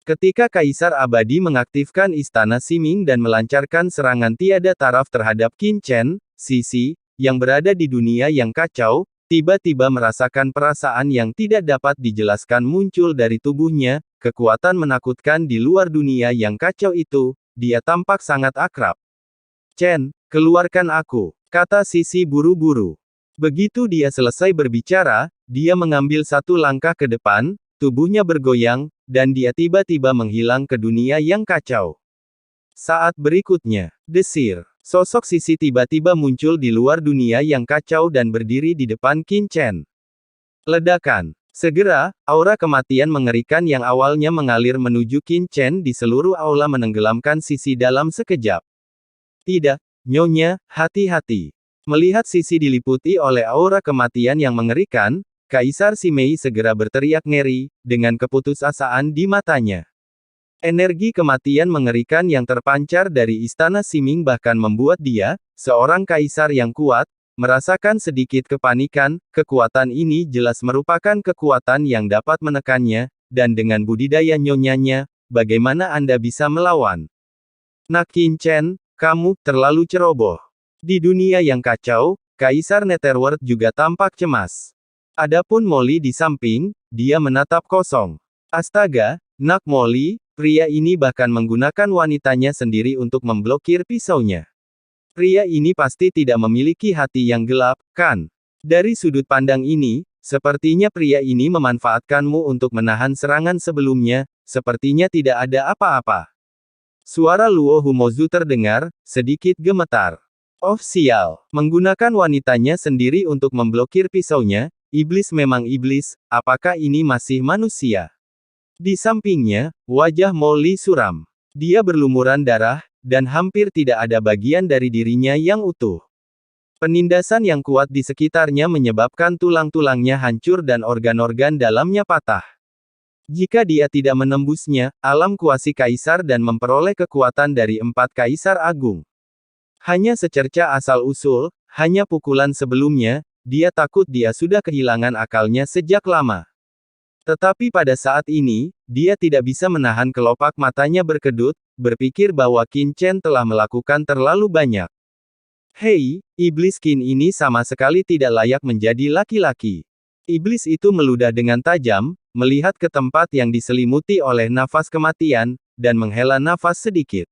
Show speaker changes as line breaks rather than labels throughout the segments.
Ketika Kaisar Abadi mengaktifkan Istana Siming dan melancarkan serangan tiada taraf terhadap Qin Chen, Sisi, yang berada di dunia yang kacau, tiba-tiba merasakan perasaan yang tidak dapat dijelaskan muncul dari tubuhnya, kekuatan menakutkan di luar dunia yang kacau itu, dia tampak sangat akrab. Chen, keluarkan aku, kata Sisi buru-buru. Begitu dia selesai berbicara, dia mengambil satu langkah ke depan, tubuhnya bergoyang, dan dia tiba-tiba menghilang ke dunia yang kacau. Saat berikutnya, desir. Sosok Sisi tiba-tiba muncul di luar dunia yang kacau dan berdiri di depan Qin Chen. Ledakan. Segera, aura kematian mengerikan yang awalnya mengalir menuju Qin Chen di seluruh aula menenggelamkan Sisi dalam sekejap. Tidak, Nyonya, hati-hati. Melihat Sisi diliputi oleh aura kematian yang mengerikan, Kaisar Simei segera berteriak ngeri, dengan keputusasaan di matanya. Energi kematian mengerikan yang terpancar dari Istana Siming bahkan membuat dia, seorang kaisar yang kuat, merasakan sedikit kepanikan. Kekuatan ini jelas merupakan kekuatan yang dapat menekannya, dan dengan budidaya nyonyanya, bagaimana Anda bisa melawan? Nak Qin Chen, kamu terlalu ceroboh. Di dunia yang kacau, Kaisar Netherworld juga tampak cemas. Adapun Molly di samping, dia menatap kosong. Astaga, Nak Molly, pria ini bahkan menggunakan wanitanya sendiri untuk memblokir pisaunya. Pria ini pasti tidak memiliki hati yang gelap, kan? Dari sudut pandang ini, sepertinya pria ini memanfaatkanmu untuk menahan serangan sebelumnya, sepertinya tidak ada apa-apa. Suara Luo Humozu terdengar, sedikit gemetar. Oh sial, menggunakan wanitanya sendiri untuk memblokir pisaunya, iblis memang iblis, apakah ini masih manusia? Di sampingnya, wajah Molly suram. Dia berlumuran darah, dan hampir tidak ada bagian dari dirinya yang utuh. Penindasan yang kuat di sekitarnya menyebabkan tulang-tulangnya hancur dan organ-organ dalamnya patah. Jika dia tidak menembusnya, alam kuasi kaisar dan memperoleh kekuatan dari 4 kaisar agung. Hanya secerca asal-usul, hanya pukulan sebelumnya, dia takut dia sudah kehilangan akalnya sejak lama. Tetapi pada saat ini, dia tidak bisa menahan kelopak matanya berkedut, berpikir bahwa Qin Chen telah melakukan terlalu banyak. Hei, iblis Qin ini sama sekali tidak layak menjadi laki-laki. Iblis itu meludah dengan tajam, melihat ke tempat yang diselimuti oleh nafas kematian, dan menghela nafas sedikit.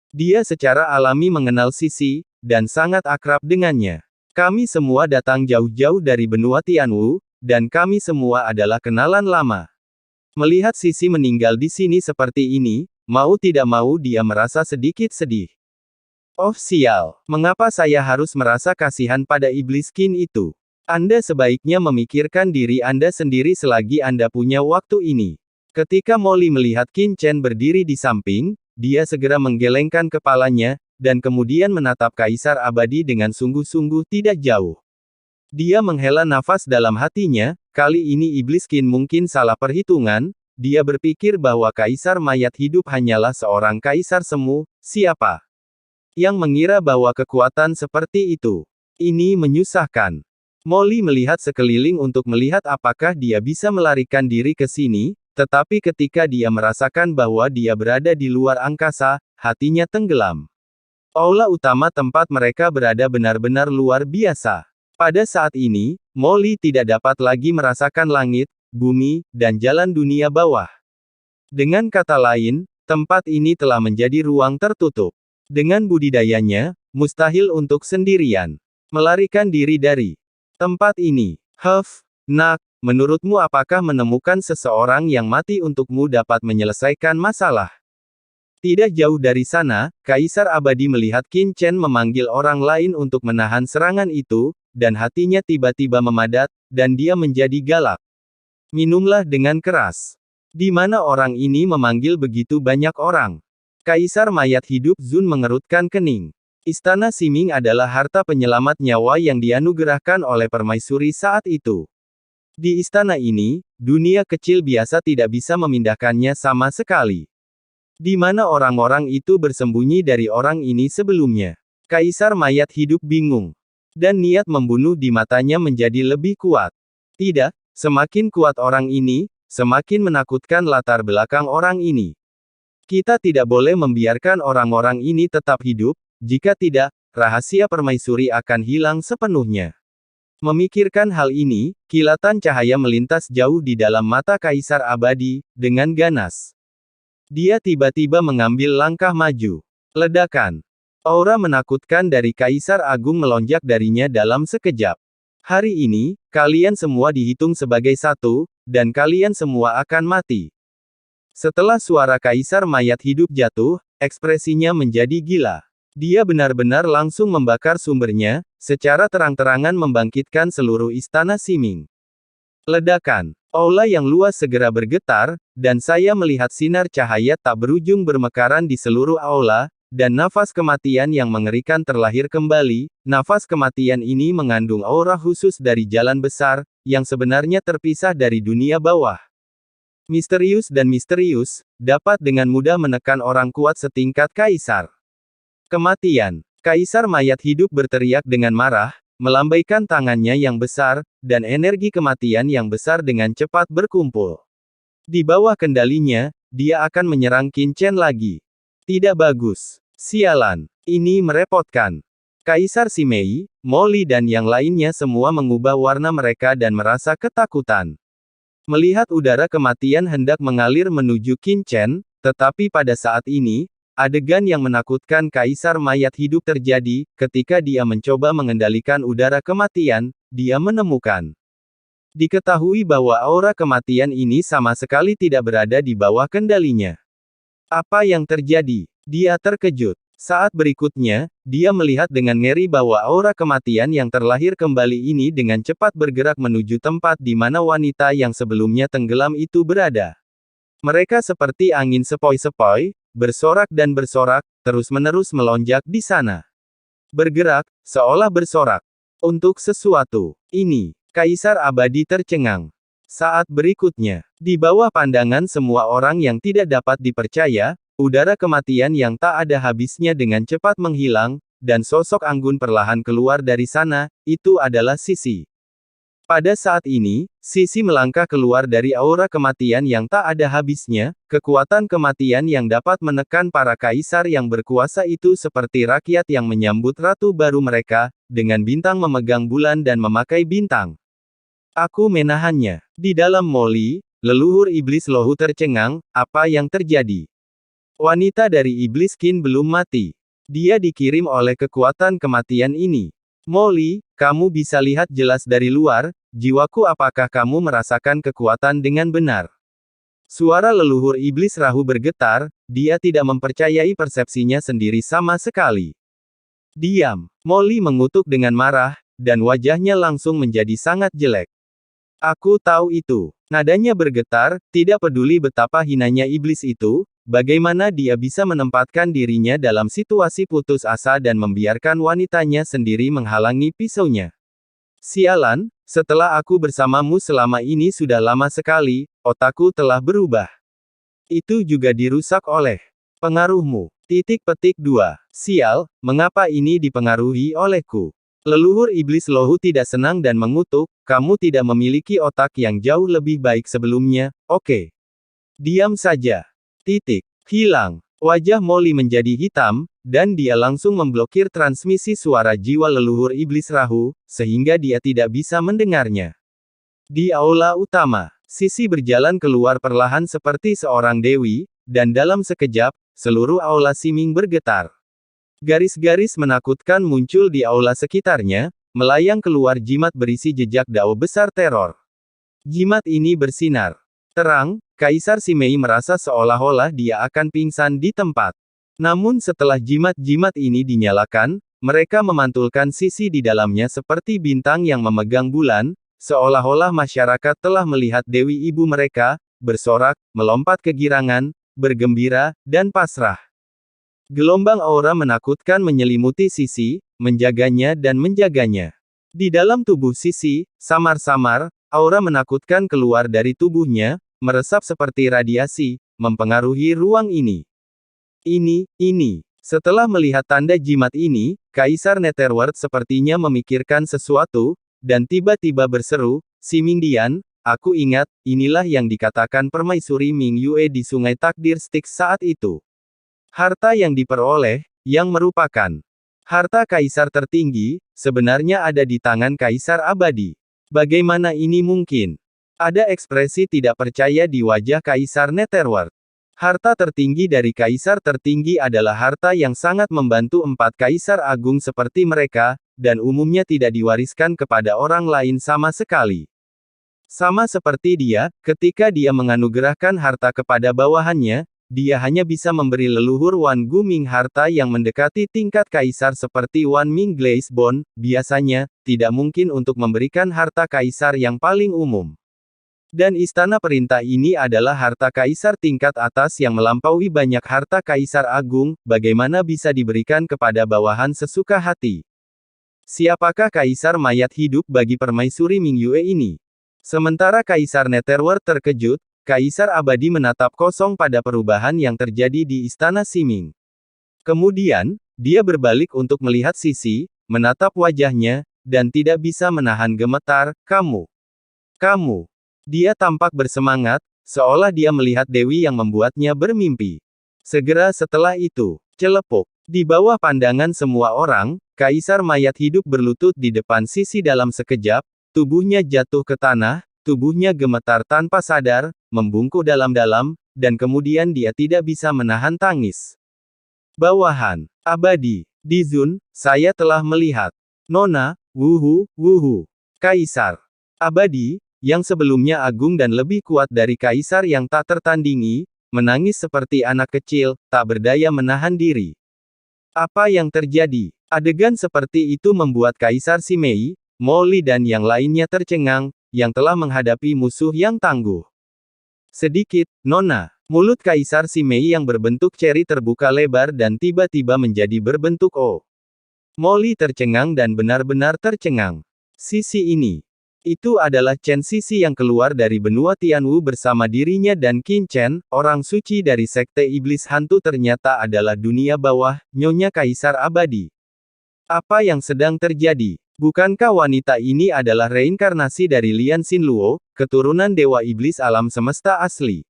Dia secara alami mengenal Sisi, dan sangat akrab dengannya. Kami semua datang jauh-jauh dari benua Tianwu, dan kami semua adalah kenalan lama. Melihat Sisi meninggal di sini seperti ini, mau tidak mau dia merasa sedikit sedih. Oh sial, mengapa saya harus merasa kasihan pada iblis Qin itu? Anda sebaiknya memikirkan diri Anda sendiri selagi Anda punya waktu ini. Ketika Molly melihat Qin Chen berdiri di samping, dia segera menggelengkan kepalanya, dan kemudian menatap Kaisar Abadi dengan sungguh-sungguh tidak jauh. Dia menghela nafas dalam hatinya, kali ini iblis Qin mungkin salah perhitungan, dia berpikir bahwa Kaisar mayat hidup hanyalah seorang Kaisar semu, siapa yang mengira bahwa kekuatan seperti itu. Ini menyusahkan. Molly melihat sekeliling untuk melihat apakah dia bisa melarikan diri ke sini, tetapi ketika dia merasakan bahwa dia berada di luar angkasa, hatinya tenggelam. Aula utama tempat mereka berada benar-benar luar biasa. Pada saat ini, Molly tidak dapat lagi merasakan langit, bumi, dan jalan dunia bawah. Dengan kata lain, tempat ini telah menjadi ruang tertutup. Dengan budidayanya, mustahil untuk sendirian melarikan diri dari tempat ini. Nak, menurutmu apakah menemukan seseorang yang mati untukmu dapat menyelesaikan masalah? Tidak jauh dari sana, Kaisar Abadi melihat Qin Chen memanggil orang lain untuk menahan serangan itu, dan hatinya tiba-tiba memadat, dan dia menjadi galak. Minumlah dengan keras. Di mana orang ini memanggil begitu banyak orang? Kaisar mayat hidup Zun mengerutkan kening. Istana Siming adalah harta penyelamat nyawa yang dianugerahkan oleh permaisuri saat itu. Di istana ini, dunia kecil biasa tidak bisa memindahkannya sama sekali. Di mana orang-orang itu bersembunyi dari orang ini sebelumnya? Kaisar mayat hidup bingung. Dan niat membunuh di matanya menjadi lebih kuat. Tidak, semakin kuat orang ini, semakin menakutkan latar belakang orang ini. Kita tidak boleh membiarkan orang-orang ini tetap hidup, jika tidak, rahasia permaisuri akan hilang sepenuhnya. Memikirkan hal ini, kilatan cahaya melintas jauh di dalam mata Kaisar Abadi, dengan ganas. Dia tiba-tiba mengambil langkah maju. Ledakan. Aura menakutkan dari Kaisar Agung melonjak darinya dalam sekejap. Hari ini, kalian semua dihitung sebagai satu, dan kalian semua akan mati. Setelah suara Kaisar mayat hidup jatuh, ekspresinya menjadi gila. Dia benar-benar langsung membakar sumbernya, secara terang-terangan membangkitkan seluruh istana Siming. Ledakan. Aula yang luas segera bergetar, dan saya melihat sinar cahaya tak berujung bermekaran di seluruh aula, dan nafas kematian yang mengerikan terlahir kembali. Nafas kematian ini mengandung aura khusus dari jalan besar, yang sebenarnya terpisah dari dunia bawah. Misterius dan misterius, dapat dengan mudah menekan orang kuat setingkat Kaisar. Kematian. Kaisar mayat hidup berteriak dengan marah, melambaikan tangannya yang besar, dan energi kematian yang besar dengan cepat berkumpul. Di bawah kendalinya, dia akan menyerang Qin Chen lagi. Tidak bagus. Sialan. Ini merepotkan. Kaisar Simei, Molly dan yang lainnya semua mengubah warna mereka dan merasa ketakutan. Melihat udara kematian hendak mengalir menuju Qin Chen, tetapi pada saat ini, adegan yang menakutkan Kaisar mayat hidup terjadi, ketika dia mencoba mengendalikan udara kematian, dia menemukan. Diketahui bahwa aura kematian ini sama sekali tidak berada di bawah kendalinya. Apa yang terjadi? Dia terkejut. Saat berikutnya, dia melihat dengan ngeri bahwa aura kematian yang terlahir kembali ini dengan cepat bergerak menuju tempat di mana wanita yang sebelumnya tenggelam itu berada. Mereka seperti angin sepoi-sepoi, bersorak dan bersorak, terus-menerus melonjak di sana. Bergerak, seolah bersorak. Untuk sesuatu. Ini, Kaisar Abadi tercengang. Saat berikutnya, di bawah pandangan semua orang yang tidak dapat dipercaya, udara kematian yang tak ada habisnya dengan cepat menghilang, dan sosok anggun perlahan keluar dari sana, itu adalah Sisi. Pada saat ini, Sisi melangkah keluar dari aura kematian yang tak ada habisnya, kekuatan kematian yang dapat menekan para kaisar yang berkuasa itu seperti rakyat yang menyambut ratu baru mereka, dengan bintang memegang bulan dan memakai bintang. Aku menahannya. Di dalam Molly, leluhur iblis Lohu tercengang, apa yang terjadi? Wanita dari iblis Qin belum mati. Dia dikirim oleh kekuatan kematian ini. Molly, kamu bisa lihat jelas dari luar, jiwaku apakah kamu merasakan kekuatan dengan benar? Suara leluhur iblis Rahu bergetar, dia tidak mempercayai persepsinya sendiri sama sekali. Diam. Molly mengutuk dengan marah, dan wajahnya langsung menjadi sangat jelek. Aku tahu itu. Nadanya bergetar, tidak peduli betapa hinanya iblis itu, bagaimana dia bisa menempatkan dirinya dalam situasi putus asa dan membiarkan wanitanya sendiri menghalangi pisaunya. Sialan, setelah aku bersamamu selama ini sudah lama sekali, otakku telah berubah. Itu juga dirusak oleh pengaruhmu. Titik petik 2. Sial, mengapa ini dipengaruhi olehku? Leluhur iblis Lohu tidak senang dan mengutuk, kamu tidak memiliki otak yang jauh lebih baik sebelumnya, oke. Diam saja. Titik. Hilang. Wajah Molly menjadi hitam, dan dia langsung memblokir transmisi suara jiwa leluhur iblis Rahu, sehingga dia tidak bisa mendengarnya. Di aula utama, Sisi berjalan keluar perlahan seperti seorang dewi, dan dalam sekejap, seluruh aula Siming bergetar. Garis-garis menakutkan muncul di aula sekitarnya, melayang keluar jimat berisi jejak dao besar teror. Jimat ini bersinar terang, Kaisar Simei merasa seolah-olah dia akan pingsan di tempat. Namun setelah jimat-jimat ini dinyalakan, mereka memantulkan Sisi di dalamnya seperti bintang yang memegang bulan, seolah-olah masyarakat telah melihat Dewi Ibu mereka, bersorak, melompat kegirangan, bergembira, dan pasrah. Gelombang aura menakutkan menyelimuti Sisi, menjaganya dan menjaganya. Di dalam tubuh Sisi, samar-samar, aura menakutkan keluar dari tubuhnya, meresap seperti radiasi, mempengaruhi ruang ini. Ini. Setelah melihat tanda jimat ini, Kaisar Netherworld sepertinya memikirkan sesuatu, dan tiba-tiba berseru, Simingdian, aku ingat, inilah yang dikatakan permaisuri Ming Yue di Sungai Takdir Styx saat itu. Harta yang diperoleh, yang merupakan harta kaisar tertinggi, sebenarnya ada di tangan kaisar abadi. Bagaimana ini mungkin? Ada ekspresi tidak percaya di wajah Kaisar Netherworld. Harta tertinggi dari kaisar tertinggi adalah harta yang sangat membantu empat kaisar agung seperti mereka, dan umumnya tidak diwariskan kepada orang lain sama sekali. Sama seperti dia, ketika dia menganugerahkan harta kepada bawahannya, dia hanya bisa memberi leluhur Wan Guming harta yang mendekati tingkat kaisar seperti Wan Ming Glazebone, biasanya, tidak mungkin untuk memberikan harta kaisar yang paling umum. Dan istana perintah ini adalah harta kaisar tingkat atas yang melampaui banyak harta kaisar agung, bagaimana bisa diberikan kepada bawahan sesuka hati. Siapakah kaisar mayat hidup bagi permaisuri Ming Yue ini? Sementara kaisar Netherworld terkejut, kaisar abadi menatap kosong pada perubahan yang terjadi di istana Siming. Kemudian, dia berbalik untuk melihat Sisi, menatap wajahnya, dan tidak bisa menahan gemetar, kamu. Dia tampak bersemangat, seolah dia melihat Dewi yang membuatnya bermimpi. Segera setelah itu, celepuk. Di bawah pandangan semua orang, kaisar mayat hidup berlutut di depan Sisi dalam sekejap, tubuhnya jatuh ke tanah, tubuhnya gemetar tanpa sadar, membungkuk dalam-dalam, dan kemudian dia tidak bisa menahan tangis. Bawahan abadi, Dizun, saya telah melihat. Nona, wuhu. Kaisar abadi, yang sebelumnya agung dan lebih kuat dari kaisar yang tak tertandingi, menangis seperti anak kecil, tak berdaya menahan diri. Apa yang terjadi? Adegan seperti itu membuat Kaisar Simei, Molly dan yang lainnya tercengang, yang telah menghadapi musuh yang tangguh. Sedikit, Nona. Mulut Kaisar Simei yang berbentuk ceri terbuka lebar dan tiba-tiba menjadi berbentuk O. Molly tercengang dan benar-benar tercengang. Sisi ini. Itu adalah Chen Sisi yang keluar dari benua Tianwu bersama dirinya dan Qin Chen, orang suci dari Sekte Iblis Hantu ternyata adalah dunia bawah, Nyonya Kaisar Abadi. Apa yang sedang terjadi? Bukankah wanita ini adalah reinkarnasi dari Lian Xinluo, keturunan Dewa Iblis alam semesta asli?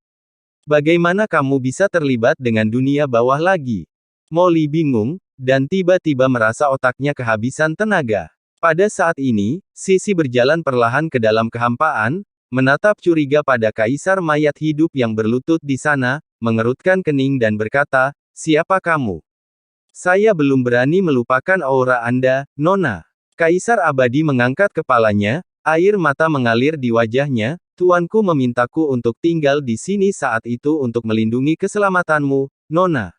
Bagaimana kamu bisa terlibat dengan dunia bawah lagi? Molly bingung, dan tiba-tiba merasa otaknya kehabisan tenaga. Pada saat ini, Sisi berjalan perlahan ke dalam kehampaan, menatap curiga pada kaisar mayat hidup yang berlutut di sana, mengerutkan kening dan berkata, siapa kamu? Saya belum berani melupakan aura Anda, Nona. Kaisar abadi mengangkat kepalanya, air mata mengalir di wajahnya, tuanku memintaku untuk tinggal di sini saat itu untuk melindungi keselamatanmu, Nona.